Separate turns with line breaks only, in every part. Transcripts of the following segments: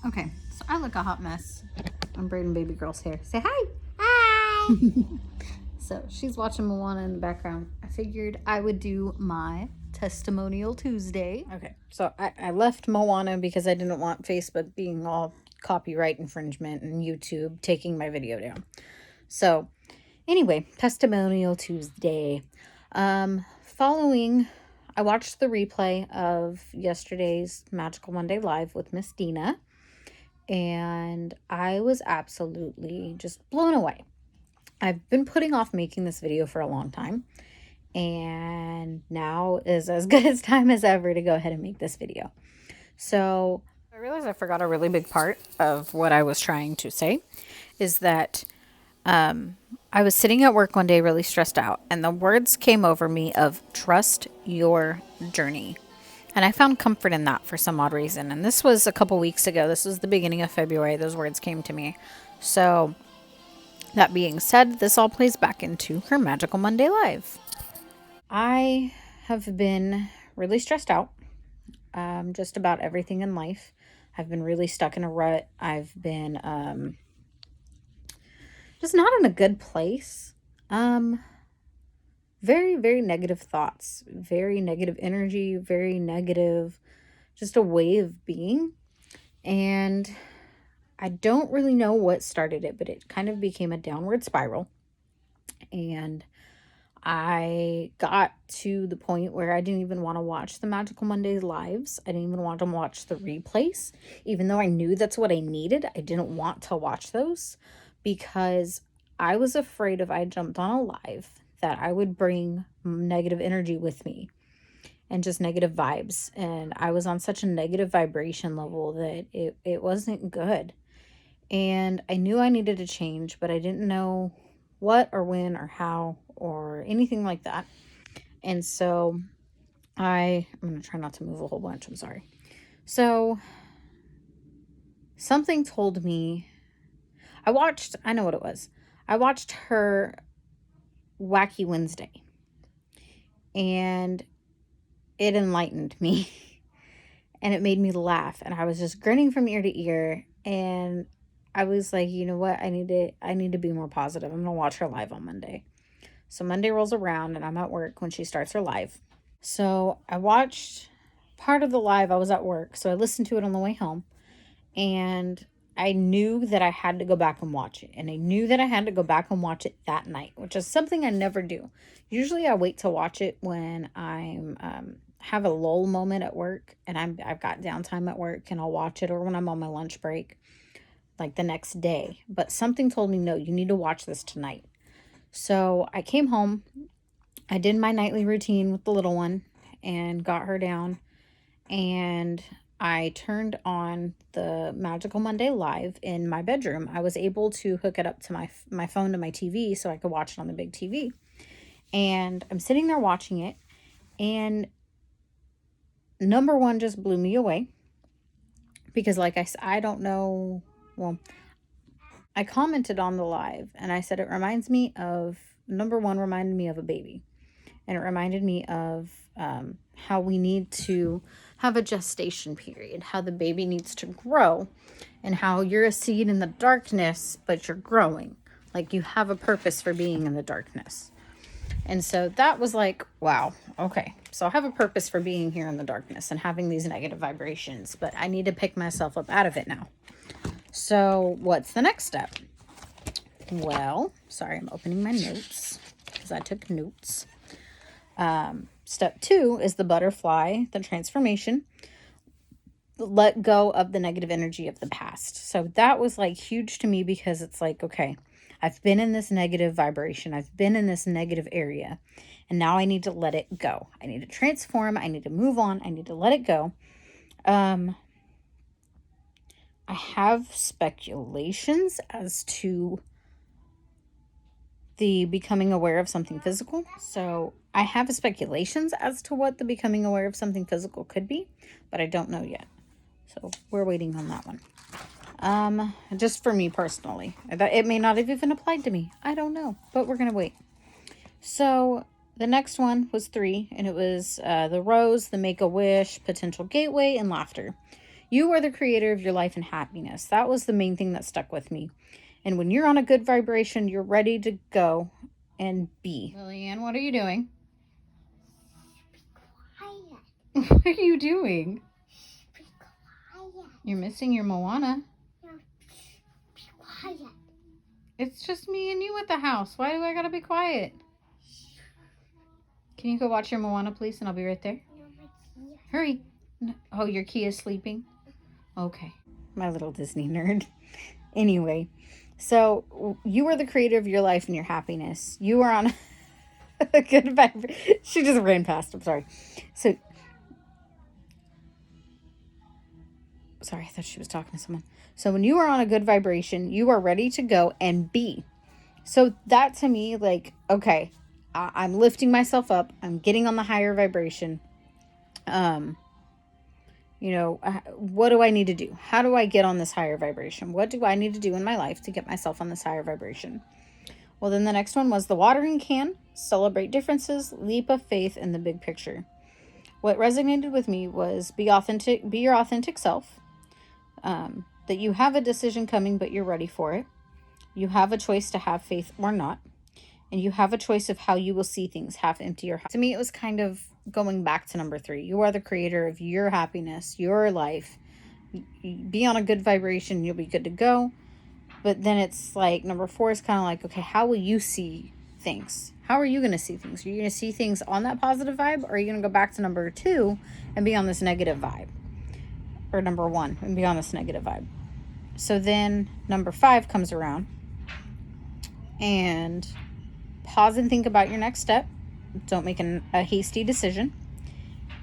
Okay, so I look a hot mess. I'm braiding baby girl's hair. Say hi. Hi. So she's watching Moana in the background. I figured I would do my Testimonial Tuesday. Okay, so I left Moana because I didn't want Facebook being all copyright infringement and YouTube taking my video down. So anyway, Testimonial Tuesday. Following, I watched the replay of yesterday's Magical Monday Live with Miss Dena, and I was absolutely just blown away. I've been putting off making this video for a long time, and now is as good as time as ever to go ahead and make this video. So I realized I forgot a really big part of what I was trying to say, is that I was sitting at work one day really stressed out, and the words came over me of trust your journey. And I found comfort in that for some odd reason. And this was a couple weeks ago. This was the beginning of February. Those words came to me. So that being said, this all plays back into her Magical Monday Live. I have been really stressed out, just about everything in life. I've been really stuck in a rut. I've been just not in a good place. Very, very negative thoughts, very negative energy, very negative, just a way of being. And I don't really know what started it, but it kind of became a downward spiral. And I got to the point where I didn't even want to watch the Magical Mondays lives. I didn't even want to watch the replays. Even though I knew that's what I needed, I didn't want to watch those because I was afraid if I jumped on a live that I would bring negative energy with me and just negative vibes. And I was on such a negative vibration level that it wasn't good. And I knew I needed to change, but I didn't know what or when or how or anything like that. And so I'm going to try not to move a whole bunch. I'm sorry. So something told me, I know what it was. I watched her Wacky Wednesday, and it enlightened me and it made me laugh, and I was just grinning from ear to ear, and I was like, you know what, I need to be more positive. I'm gonna watch her live on Monday. So Monday rolls around and I'm at work when she starts her live. So I watched part of the live. I was at work, so I listened to it on the way home, and I knew that I had to go back and watch it. And I knew that I had to go back and watch it that night, which is something I never do. Usually I wait to watch it when I'm have a lull moment at work and I've got downtime at work, and I'll watch it, or when I'm on my lunch break, like the next day. But something told me, no, you need to watch this tonight. So I came home. I did my nightly routine with the little one and got her down, and I turned on the Magical Monday Live in my bedroom. I was able to hook it up to my phone to my TV so I could watch it on the big TV. And I'm sitting there watching it, and number one just blew me away because, like I said, I don't know. Well, I commented on the live and I said it reminds me of, number one, reminded me of a baby. And it reminded me of how we need to have a gestation period, how the baby needs to grow, and how you're a seed in the darkness, but you're growing. Like you have a purpose for being in the darkness. And so that was like, wow, okay. So I have a purpose for being here in the darkness and having these negative vibrations, but I need to pick myself up out of it now. So what's the next step? Well, sorry, I'm opening my notes because I took notes. Step 2 is the butterfly, the transformation. Let go of the negative energy of the past. So that was like huge to me because it's like, okay, I've been in this negative vibration. I've been in this negative area, and now I need to let it go. I need to transform. I need to move on. I need to let it go. I have speculations as to the becoming aware of something physical. So I have speculations as to what the becoming aware of something physical could be, but I don't know yet. So we're waiting on that one. Just for me personally, it may not have even applied to me. I don't know, but we're going to wait. So the next one was 3, and it was the rose, the make-a-wish, potential gateway, and laughter. You are the creator of your life and happiness. That was the main thing that stuck with me. And when you're on a good vibration, you're ready to go and be. Lillian, what are you doing? What are you doing? You're missing your Moana. It's just me and you at the house. Why do I gotta be quiet? Can you go watch your Moana, please? And I'll be right there. Hurry. Oh, your key is sleeping? Okay. My little Disney nerd. Anyway, so you are the creator of your life and your happiness. You are on a good vibration. She just ran past. I'm sorry. Sorry, I thought she was talking to someone. So when you are on a good vibration, you are ready to go and be. So that to me, like, okay, I'm lifting myself up. I'm getting on the higher vibration. What do I need to do? How do I get on this higher vibration? What do I need to do in my life to get myself on this higher vibration? Well, then the next one was the watering can, celebrate differences, leap of faith in the big picture. What resonated with me was be authentic, be your authentic self. That you have a decision coming, but you're ready for it. You have a choice to have faith or not. And you have a choice of how you will see things, half empty or half. To me, it was kind of going back to number 3. You are the creator of your happiness, your life. Be on a good vibration, you'll be good to go. But then it's like number 4 is kind of like, okay, how will you see things? How are you going to see things? Are you going to see things on that positive vibe? Or are you going to go back to number 2 and be on this negative vibe? Or number 1 and be on this negative vibe? So then number 5 comes around. And pause and think about your next step. Don't make a hasty decision.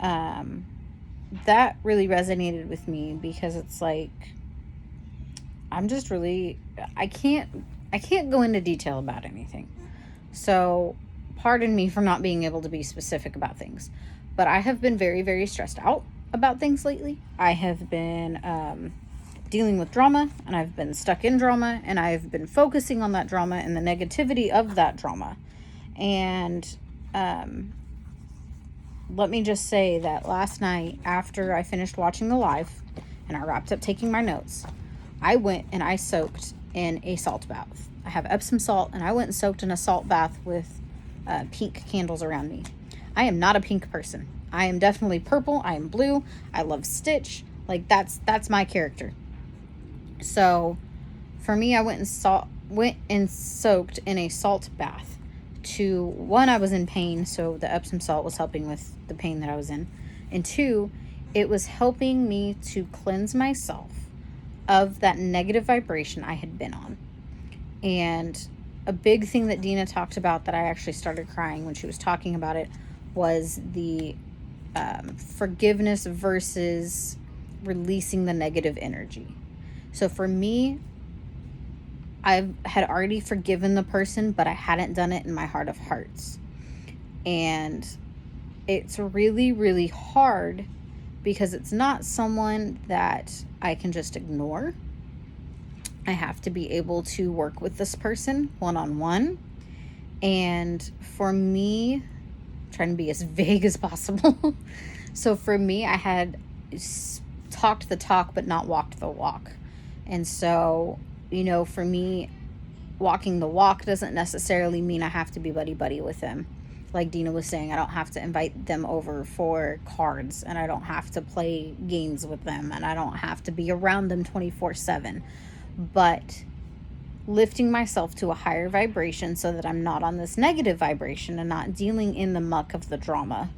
That really resonated with me because it's like, I'm just really, I can't go into detail about anything. So pardon me for not being able to be specific about things. But I have been very, very stressed out about things lately. I have been dealing with drama, and I've been stuck in drama, and I've been focusing on that drama and the negativity of that drama. And let me just say that last night, after I finished watching the live and I wrapped up taking my notes, I went and I soaked in a salt bath. I have Epsom salt, and I went and soaked in a salt bath with pink candles around me. I am not a pink person. I am definitely purple. I am blue. I love Stitch. Like, that's my character. So for me, I went and soaked in a salt bath. To one, I was in pain, so the Epsom salt was helping with the pain that I was in. And 2, it was helping me to cleanse myself of that negative vibration I had been on. And a big thing that Dena talked about that I actually started crying when she was talking about it was the forgiveness versus releasing the negative energy. So for me, I had already forgiven the person, but I hadn't done it in my heart of hearts. And it's really, really hard because it's not someone that I can just ignore. I have to be able to work with this person one-on-one. And for me, I'm trying to be as vague as possible. So for me, I had talked the talk, but not walked the walk. And so, for me, walking the walk doesn't necessarily mean I have to be buddy-buddy with them. Like Dena was saying, I don't have to invite them over for cards, and I don't have to play games with them, and I don't have to be around them 24/7. But lifting myself to a higher vibration so that I'm not on this negative vibration and not dealing in the muck of the drama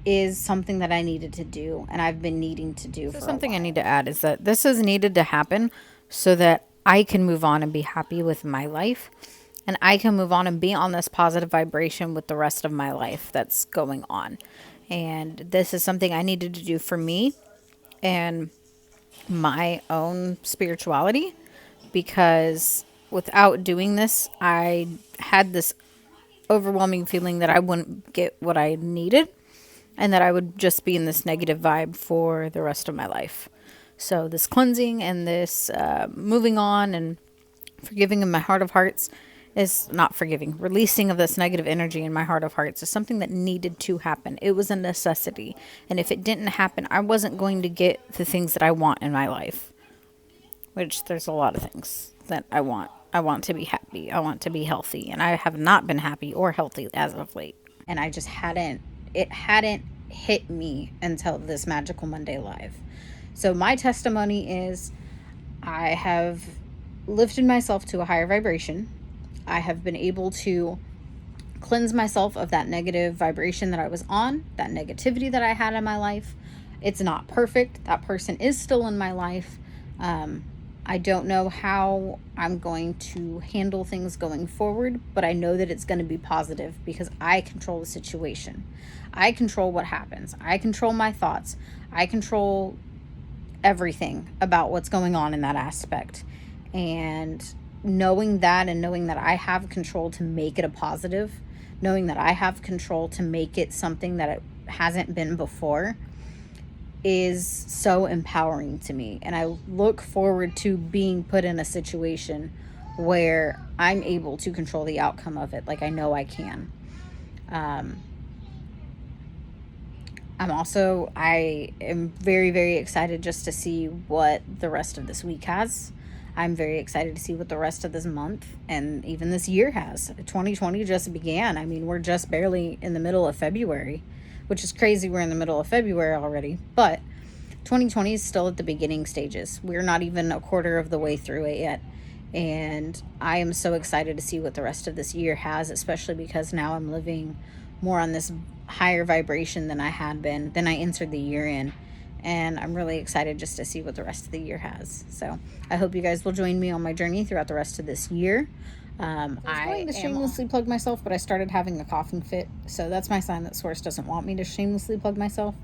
is something that I needed to do, and I've been needing to do for something. I need to add is that this has needed to happen so that I can move on and be happy with my life, and I can move on and be on this positive vibration with the rest of my life that's going on. And this is something I needed to do for me and my own spirituality, because without doing this, I had this overwhelming feeling that I wouldn't get what I needed and that I would just be in this negative vibe for the rest of my life. So this cleansing and this moving on and forgiving in my heart of hearts is not forgiving, releasing of this negative energy in my heart of hearts is something that needed to happen. It was a necessity. And if it didn't happen, I wasn't going to get the things that I want in my life, which there's a lot of things that I want. I want to be happy. I want to be healthy. And I have not been happy or healthy as of late. And I just it hadn't hit me until this Magical Monday Live. So my testimony is I have lifted myself to a higher vibration. I have been able to cleanse myself of that negative vibration that I was on, that negativity that I had in my life. It's not perfect. That person is still in my life. I don't know how I'm going to handle things going forward, but I know that it's going to be positive because I control the situation. I control what happens. I control my thoughts. I control everything about what's going on in that aspect. And knowing that, and knowing that I have control to make it a positive, knowing that I have control to make it something that it hasn't been before, is so empowering to me. And I look forward to being put in a situation where I'm able to control the outcome of it, like I know I can. I am very, very excited just to see what the rest of this week has. I'm very excited to see what the rest of this month and even this year has. 2020 just began. I mean, we're just barely in the middle of February, which is crazy. We're in the middle of February already, but 2020 is still at the beginning stages. We're not even a quarter of the way through it yet. And I am so excited to see what the rest of this year has, especially because now I'm living more on this higher vibration than I had been, than I entered the year in. And I'm really excited just to see what the rest of the year has. So I hope you guys will join me on my journey throughout the rest of this year. I was going to shamelessly plug myself, but I started having a coughing fit. So that's my sign that Source doesn't want me to shamelessly plug myself.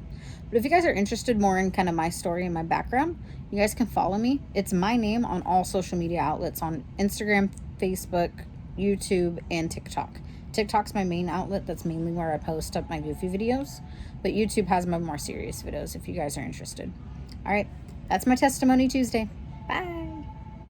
But if you guys are interested more in kind of my story and my background, you guys can follow me. It's my name on all social media outlets, on Instagram, Facebook, YouTube, and TikTok. TikTok's my main outlet. That's mainly where I post up my goofy videos. But YouTube has my more serious videos if you guys are interested. All right, that's my Testimony Tuesday. Bye.